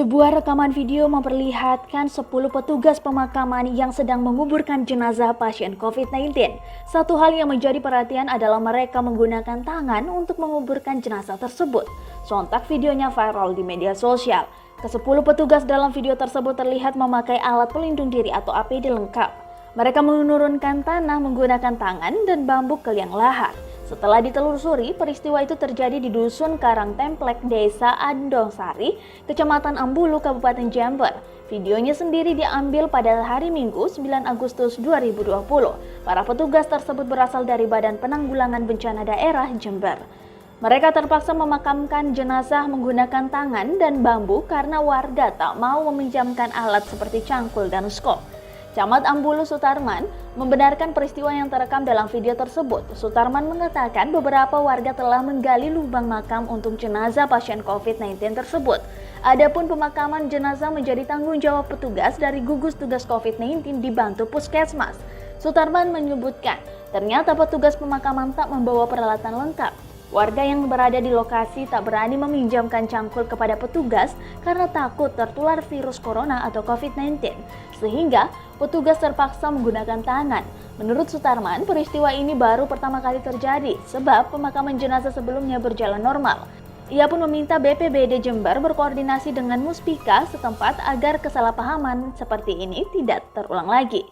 Sebuah rekaman video memperlihatkan 10 petugas pemakaman yang sedang menguburkan jenazah pasien COVID-19. Satu hal yang menjadi perhatian adalah mereka menggunakan tangan untuk menguburkan jenazah tersebut. Sontak videonya viral di media sosial. Ke-10 petugas dalam video tersebut terlihat memakai alat pelindung diri atau APD lengkap. Mereka menurunkan tanah menggunakan tangan dan bambu ke liang lahat. Setelah ditelusuri, peristiwa itu terjadi di Dusun Karangtemplek, Desa Andosari, Kecamatan Ambulu, Kabupaten Jember. Videonya sendiri diambil pada hari Minggu 9 Agustus 2020. Para petugas tersebut berasal dari Badan Penanggulangan Bencana Daerah Jember. Mereka terpaksa memakamkan jenazah menggunakan tangan dan bambu karena warga tak mau meminjamkan alat seperti cangkul dan skop. Camat Ambulu Sutarman membenarkan peristiwa yang terekam dalam video tersebut. Sutarman mengatakan beberapa warga telah menggali lubang makam untuk jenazah pasien COVID-19 tersebut. Adapun pemakaman jenazah menjadi tanggung jawab petugas dari gugus tugas COVID-19 dibantu Puskesmas. Sutarman menyebutkan, ternyata petugas pemakaman tak membawa peralatan lengkap. Warga yang berada di lokasi tak berani meminjamkan cangkul kepada petugas karena takut tertular virus corona atau COVID-19, sehingga petugas terpaksa menggunakan tangan. Menurut Sutarman, peristiwa ini baru pertama kali terjadi sebab pemakaman jenazah sebelumnya berjalan normal. Ia pun meminta BPBD Jember berkoordinasi dengan Muspika setempat agar kesalahpahaman seperti ini tidak terulang lagi.